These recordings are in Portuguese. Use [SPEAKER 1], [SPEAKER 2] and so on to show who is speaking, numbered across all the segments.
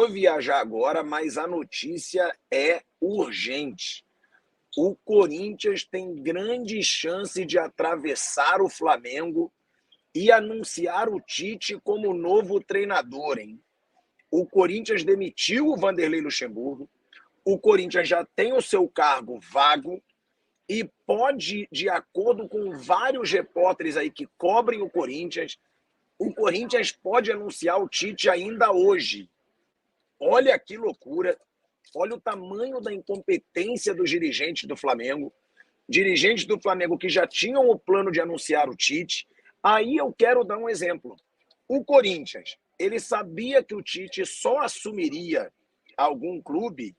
[SPEAKER 1] vou viajar agora, mas a notícia é urgente. O Corinthians tem grande chance de atravessar o Flamengo e anunciar o Tite como novo treinador, hein? O Corinthians demitiu o Vanderlei Luxemburgo, o Corinthians já tem o seu cargo vago e pode, de acordo com vários repórteres aí que cobrem o Corinthians pode anunciar o Tite ainda hoje. Olha que loucura, olha o tamanho da incompetência dos dirigentes do Flamengo que já tinham o plano de anunciar o Tite. Aí eu quero dar um exemplo. O Corinthians, ele sabia que o Tite só assumiria algum clube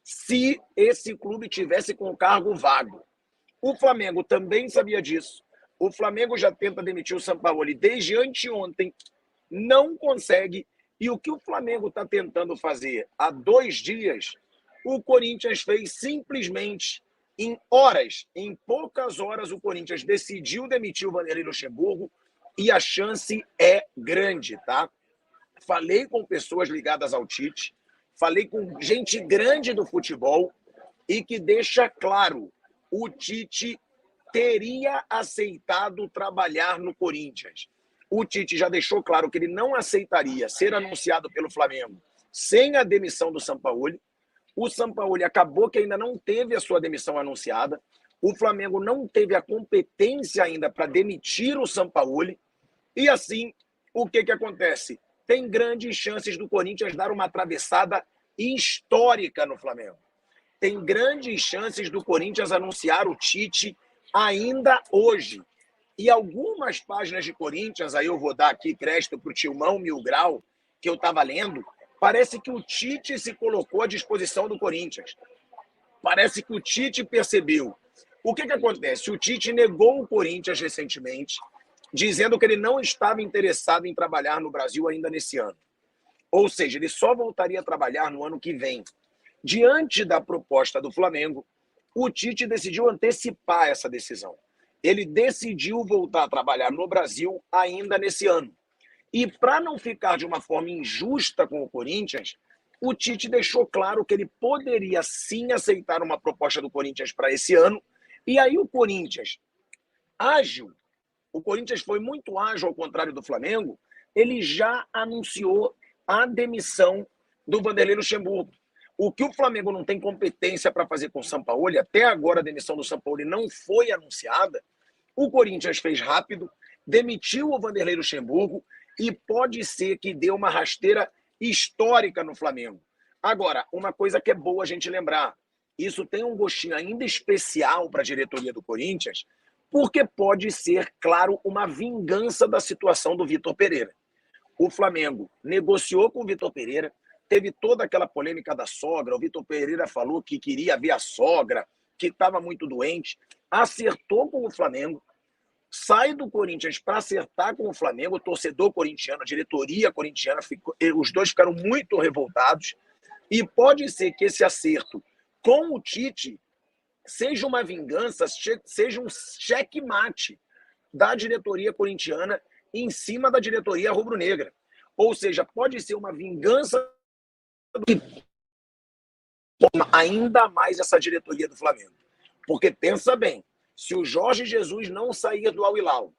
[SPEAKER 1] se esse clube tivesse com o cargo vago. O Flamengo também sabia disso. O Flamengo já tenta demitir o Sampaoli desde anteontem, não consegue. E o que o Flamengo está tentando fazer há 2 dias, o Corinthians fez simplesmente em horas, em poucas horas, o Corinthians decidiu demitir o Vanderlei Luxemburgo e a chance é grande, tá? Falei com pessoas ligadas ao Tite, falei com gente grande do futebol e que deixa claro, o Tite teria aceitado trabalhar no Corinthians. O Tite já deixou claro que ele não aceitaria ser anunciado pelo Flamengo sem a demissão do Sampaoli. O Sampaoli acabou que ainda não teve a sua demissão anunciada. O Flamengo não teve a competência ainda para demitir o Sampaoli. E assim, o que acontece? Tem grandes chances do Corinthians dar uma atravessada histórica no Flamengo. Tem grandes chances do Corinthians anunciar o Tite ainda hoje. E algumas páginas de Corinthians, aí eu vou dar aqui crédito para o Tilmão Mil Grau, que eu estava lendo, parece que o Tite se colocou à disposição do Corinthians. Parece que o Tite percebeu. O que acontece? O Tite negou o Corinthians recentemente, dizendo que ele não estava interessado em trabalhar no Brasil ainda nesse ano. Ou seja, ele só voltaria a trabalhar no ano que vem. Diante da proposta do Flamengo, o Tite decidiu antecipar essa decisão. Ele decidiu voltar a trabalhar no Brasil ainda nesse ano. E para não ficar de uma forma injusta com o Corinthians, o Tite deixou claro que ele poderia sim aceitar uma proposta do Corinthians para esse ano. E aí o Corinthians ágil, o Corinthians foi muito ágil ao contrário do Flamengo, ele já anunciou a demissão do Vanderlei Luxemburgo. O que o Flamengo não tem competência para fazer com o Sampaoli, até agora a demissão do Sampaoli não foi anunciada, o Corinthians fez rápido, demitiu o Vanderlei Luxemburgo e pode ser que dê uma rasteira histórica no Flamengo. Agora, uma coisa que é boa a gente lembrar, isso tem um gostinho ainda especial para a diretoria do Corinthians, porque pode ser, claro, uma vingança da situação do Vitor Pereira. O Flamengo negociou com o Vitor Pereira, teve toda aquela polêmica da sogra, o Vitor Pereira falou que queria ver a sogra, que estava muito doente, acertou com o Flamengo, sai do Corinthians para acertar com o Flamengo, o torcedor corintiano, a diretoria corintiana, os dois ficaram muito revoltados, e pode ser que esse acerto com o Tite seja uma vingança, seja um checkmate da diretoria corintiana em cima da diretoria rubro-negra. Ou seja, pode ser uma vingança que toma ainda mais essa diretoria do Flamengo. Porque pensa bem, se o Jorge Jesus não sair do Al Hilal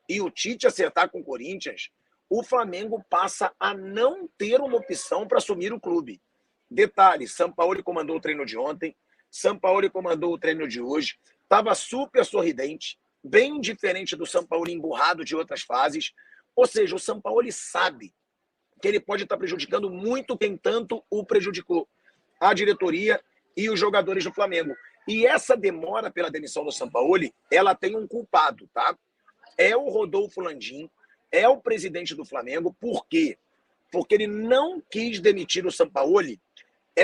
[SPEAKER 1] e o Tite acertar com o Corinthians, o Flamengo passa a não ter uma opção para assumir o clube. Detalhe, Sampaoli comandou o treino de ontem, Sampaoli comandou o treino de hoje, estava super sorridente, bem diferente do Sampaoli emburrado de outras fases. Ou seja, o Sampaoli sabe que ele pode estar prejudicando muito quem tanto o prejudicou, a diretoria e os jogadores do Flamengo. E essa demora pela demissão do Sampaoli, ela tem um culpado, tá? É o Rodolfo Landim, é o presidente do Flamengo. Por quê? Porque ele não quis demitir o Sampaoli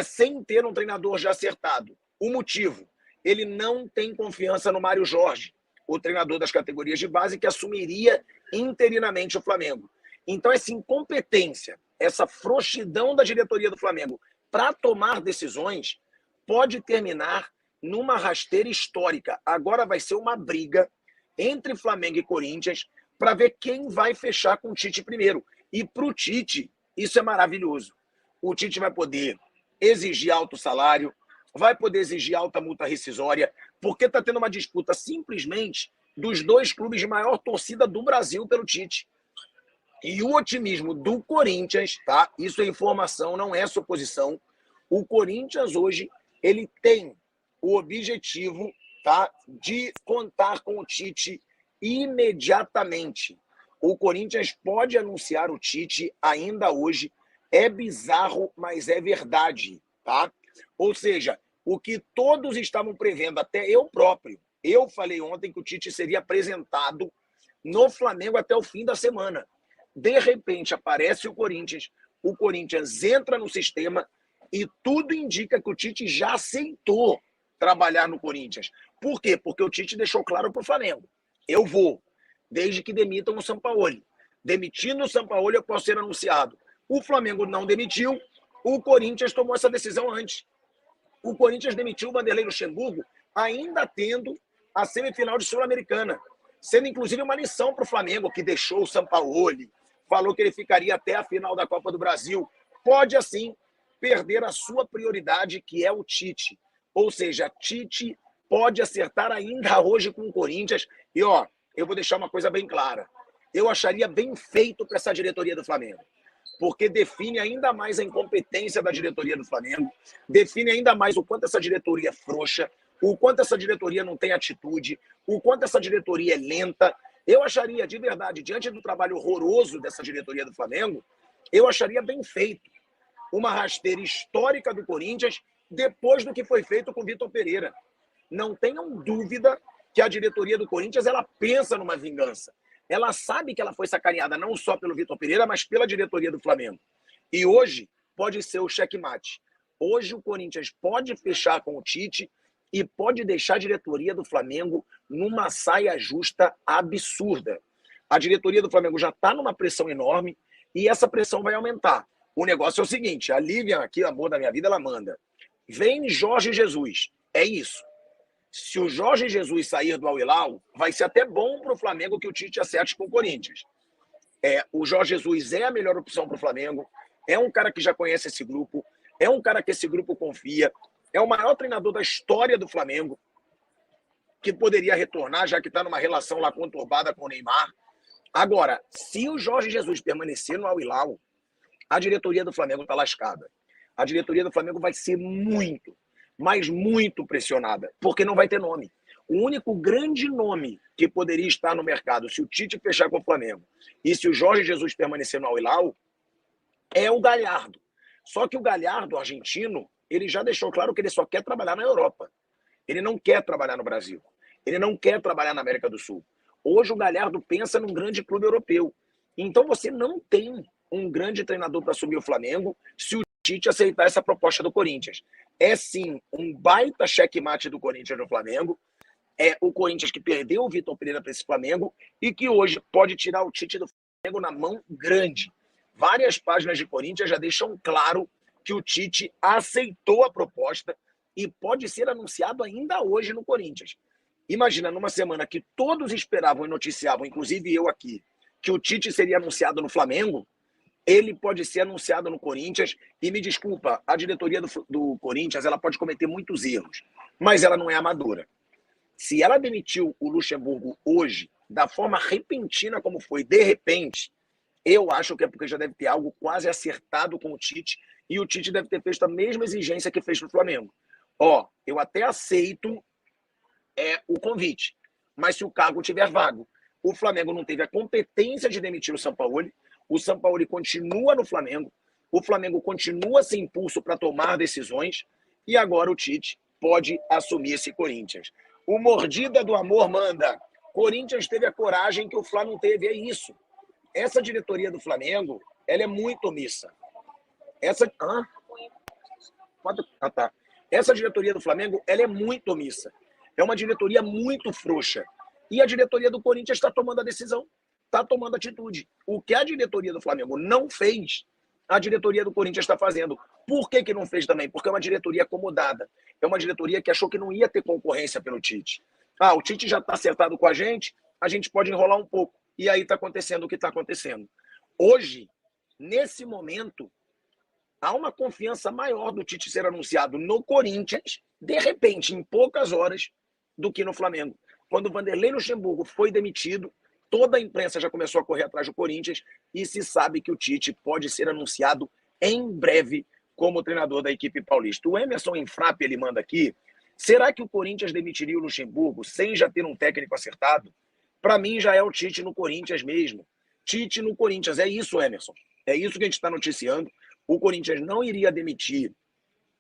[SPEAKER 1] sem ter um treinador já acertado. O motivo? Ele não tem confiança no Mário Jorge, o treinador das categorias de base, que assumiria interinamente o Flamengo. Então, essa incompetência, essa frouxidão da diretoria do Flamengo para tomar decisões pode terminar numa rasteira histórica. Agora vai ser uma briga entre Flamengo e Corinthians para ver quem vai fechar com o Tite primeiro. E para o Tite, isso é maravilhoso. o Tite vai poder exigir alto salário, vai poder exigir alta multa rescisória, porque está tendo uma disputa simplesmente dos dois clubes de maior torcida do Brasil pelo Tite. E o otimismo do Corinthians, tá? Isso é informação, não é suposição. O Corinthians hoje, ele tem o objetivo, tá, de contar com o Tite imediatamente. O Corinthians pode anunciar o Tite ainda hoje. É bizarro, mas é verdade, tá? Ou seja, o que todos estavam prevendo, até eu próprio, eu falei ontem que o Tite seria apresentado no Flamengo até o fim da semana. De repente aparece o Corinthians entra no sistema e tudo indica que o Tite já aceitou trabalhar no Corinthians. Por quê? Porque o Tite deixou claro para o Flamengo: eu vou, desde que demitam o Sampaoli. Demitindo o Sampaoli, eu posso ser anunciado. O Flamengo não demitiu, o Corinthians tomou essa decisão antes. O Corinthians demitiu o Vanderlei Luxemburgo ainda tendo a semifinal de Sul-Americana, sendo inclusive uma lição para o Flamengo, que deixou o Sampaoli, falou que ele ficaria até a final da Copa do Brasil. Pode, assim, perder a sua prioridade, que é o Tite. Ou seja, Tite pode acertar ainda hoje com o Corinthians. E, ó, eu vou deixar uma coisa bem clara. Eu acharia bem feito para essa diretoria do Flamengo, porque define ainda mais a incompetência da diretoria do Flamengo, define ainda mais o quanto essa diretoria é frouxa, o quanto essa diretoria não tem atitude, o quanto essa diretoria é lenta. Eu acharia, de verdade, diante do trabalho horroroso dessa diretoria do Flamengo, eu acharia bem feito uma rasteira histórica do Corinthians depois do que foi feito com o Vitor Pereira. Não tenham dúvida que a diretoria do Corinthians, ela pensa numa vingança. Ela sabe que ela foi sacaneada não só pelo Vitor Pereira, mas pela diretoria do Flamengo. E hoje pode ser o checkmate. Hoje o Corinthians pode fechar com o Tite e pode deixar a diretoria do Flamengo numa saia justa absurda. A diretoria do Flamengo já está numa pressão enorme e essa pressão vai aumentar. O negócio é o seguinte: a Lívia, aqui, amor da minha vida, ela manda: vem Jorge Jesus. É isso. Se o Jorge Jesus sair do Al-Hilal, vai ser até bom para o Flamengo que o Tite acerte com o Corinthians. O Jorge Jesus é a melhor opção para o Flamengo, é um cara que já conhece esse grupo, é um cara que esse grupo confia, é o maior treinador da história do Flamengo, que poderia retornar, já que está numa relação lá conturbada com o Neymar. Agora, se o Jorge Jesus permanecer no Al-Hilal, a diretoria do Flamengo está lascada. A diretoria do Flamengo vai ser muito, mas muito pressionada, porque não vai ter nome. O único grande nome que poderia estar no mercado se o Tite fechar com o Flamengo e se o Jorge Jesus permanecer no Al-Hilal é o Galhardo. Só que o Galhardo, argentino, ele já deixou claro que ele só quer trabalhar na Europa. Ele não quer trabalhar no Brasil. Ele não quer trabalhar na América do Sul. Hoje o Galhardo pensa num grande clube europeu. Então você não tem um grande treinador para assumir o Flamengo se o Tite aceitar essa proposta do Corinthians. É sim um baita checkmate do Corinthians no Flamengo. É o Corinthians que perdeu o Vitor Pereira para esse Flamengo e que hoje pode tirar o Tite do Flamengo na mão grande. Várias páginas de Corinthians já deixam claro que o Tite aceitou a proposta e pode ser anunciado ainda hoje no Corinthians. Imagina, numa semana que todos esperavam e noticiavam, inclusive eu aqui, que o Tite seria anunciado no Flamengo, ele pode ser anunciado no Corinthians. E me desculpa, a diretoria do Corinthians, ela pode cometer muitos erros, mas ela não é amadora. Se ela demitiu o Luxemburgo hoje, da forma repentina como foi, de repente, eu acho que é porque já deve ter algo quase acertado com o Tite e o Tite deve ter feito a mesma exigência que fez para o Flamengo. Ó, eu até aceito o convite, mas se o cargo tiver vago, o Flamengo não teve a competência de demitir o Sampaoli, o Sampaoli continua no Flamengo, o Flamengo continua sem impulso para tomar decisões e agora o Tite pode assumir esse Corinthians. O Mordida do Amor manda: Corinthians teve a coragem que o Flá não teve. É isso. Essa diretoria do Flamengo, ela é muito omissa. Essa diretoria do Flamengo, ela é muito omissa. É uma diretoria muito frouxa. E a diretoria do Corinthians está tomando a decisão, está tomando atitude. O que a diretoria do Flamengo não fez, a diretoria do Corinthians está fazendo. Por que não fez também? Porque é uma diretoria acomodada. É uma diretoria que achou que não ia ter concorrência pelo Tite. O Tite já está acertado com a gente pode enrolar um pouco. E aí está acontecendo o que está acontecendo. Hoje, nesse momento, há uma confiança maior do Tite ser anunciado no Corinthians, de repente, em poucas horas, do que no Flamengo. Quando o Vanderlei Luxemburgo foi demitido, toda a imprensa já começou a correr atrás do Corinthians e se sabe que o Tite pode ser anunciado em breve como treinador da equipe paulista. O Emerson Infrap, ele manda aqui, será que o Corinthians demitiria o Luxemburgo sem já ter um técnico acertado? Para mim já é o Tite no Corinthians mesmo. Tite no Corinthians, é isso, Emerson. É isso que a gente está noticiando. O Corinthians não iria demitir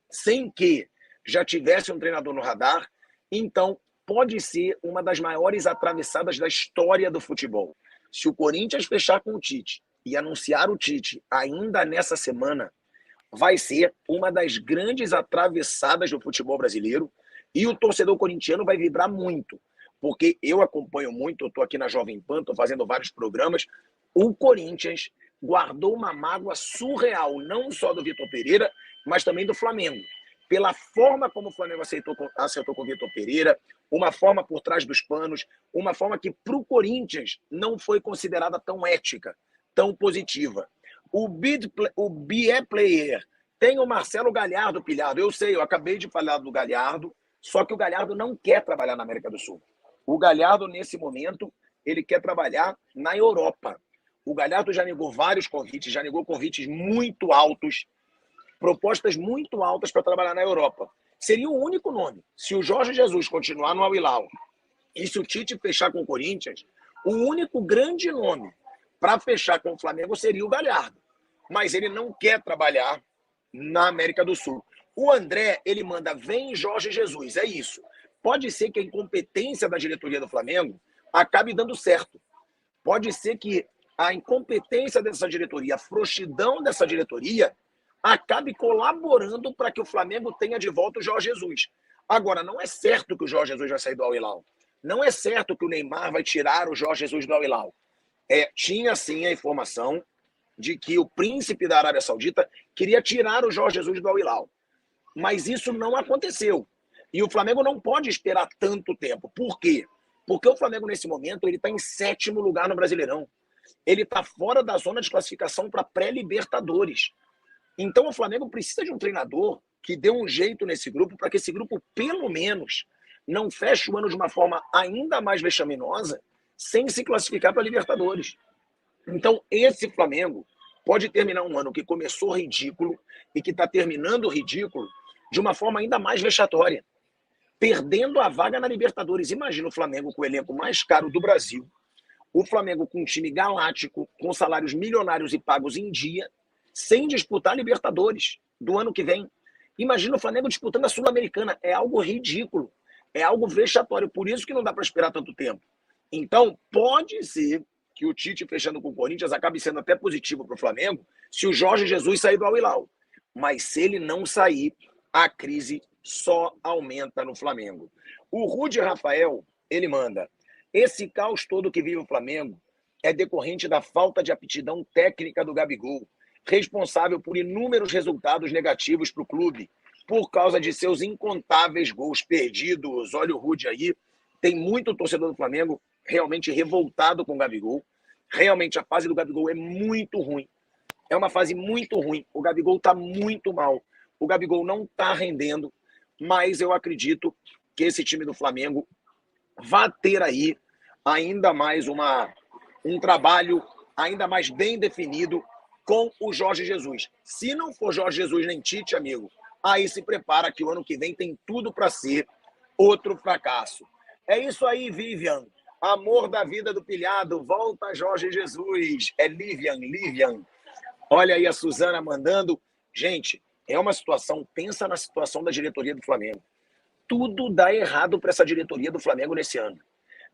[SPEAKER 1] sem que já tivesse um treinador no radar, então pode ser uma das maiores atravessadas da história do futebol. Se o Corinthians fechar com o Tite e anunciar o Tite ainda nessa semana, vai ser uma das grandes atravessadas do futebol brasileiro e o torcedor corintiano vai vibrar muito, porque eu acompanho muito, eu estou aqui na Jovem Pan, estou fazendo vários programas, o Corinthians guardou uma mágoa surreal, não só do Vitor Pereira, mas também do Flamengo. Pela forma como o Flamengo acertou com o Vitor Pereira, uma forma por trás dos panos, uma forma que para o Corinthians não foi considerada tão ética, tão positiva. O BE Player tem o Marcelo Galhardo pilhado. Eu sei, eu acabei de falar do Galhardo, só que o Galhardo não quer trabalhar na América do Sul. O Galhardo, nesse momento, ele quer trabalhar na Europa. O Galhardo já negou vários convites, já negou convites muito altos, propostas muito altas para trabalhar na Europa. Seria o único nome. Se o Jorge Jesus continuar no Al Hilal e se o Tite fechar com o Corinthians, o único grande nome para fechar com o Flamengo seria o Galhardo. Mas ele não quer trabalhar na América do Sul. O André, ele manda, vem Jorge Jesus, é isso. Pode ser que a incompetência da diretoria do Flamengo acabe dando certo. Pode ser que a incompetência dessa diretoria, a frouxidão dessa diretoria, acabe colaborando para que o Flamengo tenha de volta o Jorge Jesus. Agora, não é certo que o Jorge Jesus vai sair do Al Hilal. Não é certo que o Neymar vai tirar o Jorge Jesus do Al Hilal. Tinha, sim, a informação de que o príncipe da Arábia Saudita queria tirar o Jorge Jesus do Al Hilal. Mas isso não aconteceu. E o Flamengo não pode esperar tanto tempo. Por quê? Porque o Flamengo, nesse momento, ele está em 7º lugar no Brasileirão. Ele está fora da zona de classificação para pré-Libertadores. Então o Flamengo precisa de um treinador que dê um jeito nesse grupo para que esse grupo, pelo menos, não feche o ano de uma forma ainda mais vexaminosa sem se classificar para Libertadores. Então esse Flamengo pode terminar um ano que começou ridículo e que está terminando ridículo de uma forma ainda mais vexatória, perdendo a vaga na Libertadores. Imagina o Flamengo com o elenco mais caro do Brasil, o Flamengo com um time galáctico, com salários milionários e pagos em dia, sem disputar a Libertadores do ano que vem. Imagina o Flamengo disputando a Sul-Americana. É algo ridículo, é algo vexatório. Por isso que não dá para esperar tanto tempo. Então, pode ser que o Tite, fechando com o Corinthians, acabe sendo até positivo para o Flamengo se o Jorge Jesus sair do Al Hilal. Mas se ele não sair, a crise só aumenta no Flamengo. O Rudy Rafael, ele manda, esse caos todo que vive o Flamengo é decorrente da falta de aptidão técnica do Gabigol, responsável por inúmeros resultados negativos para o clube, por causa de seus incontáveis gols perdidos. Olha o Rudy aí, tem muito torcedor do Flamengo realmente revoltado com o Gabigol. Realmente a fase do Gabigol é muito ruim. É uma fase muito ruim. O Gabigol está muito mal. O Gabigol não está rendendo, mas eu acredito que esse time do Flamengo vai ter aí ainda mais um trabalho ainda mais bem definido com o Jorge Jesus. Se não for Jorge Jesus nem Tite, amigo, aí se prepara que o ano que vem tem tudo para ser outro fracasso. É isso aí, Vivian. Amor da vida do pilhado, volta Jorge Jesus. É Livian. Olha aí a Suzana mandando. Gente, é uma situação, pensa na situação da diretoria do Flamengo. Tudo dá errado para essa diretoria do Flamengo nesse ano.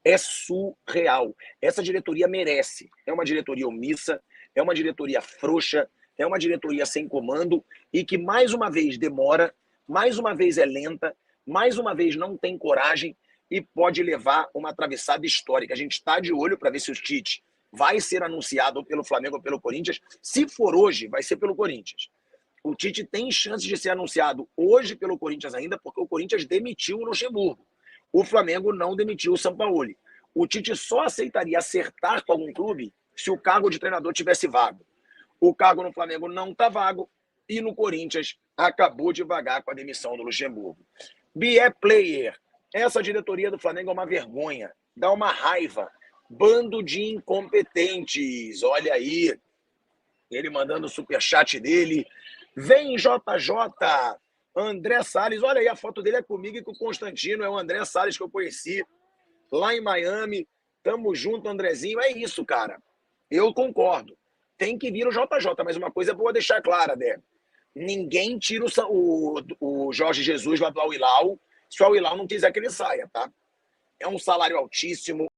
[SPEAKER 1] É surreal. Essa diretoria merece. É uma diretoria omissa, é uma diretoria frouxa, é uma diretoria sem comando e que mais uma vez demora, mais uma vez é lenta, mais uma vez não tem coragem e pode levar uma atravessada histórica. A gente está de olho para ver se o Tite vai ser anunciado pelo Flamengo ou pelo Corinthians. Se for hoje, vai ser pelo Corinthians. O Tite tem chance de ser anunciado hoje pelo Corinthians ainda, porque o Corinthians demitiu o Luxemburgo. O Flamengo não demitiu o Sampaoli. O Tite só aceitaria acertar com algum clube se o cargo de treinador tivesse vago. O cargo no Flamengo não está vago, e no Corinthians acabou devagar com a demissão do Luxemburgo. Bié Player, essa diretoria do Flamengo é uma vergonha, dá uma raiva. Bando de incompetentes, olha aí, ele mandando o superchat dele. Vem JJ, André Salles, olha aí, a foto dele é comigo e com o Constantino, é o André Salles que eu conheci lá em Miami. Tamo junto, Andrezinho. É isso, cara. Eu concordo. Tem que vir o JJ, mas uma coisa é boa deixar clara, Dé. Ninguém tira o Jorge Jesus lá do Al Hilal se o Al Hilal não quiser que ele saia, tá? É um salário altíssimo,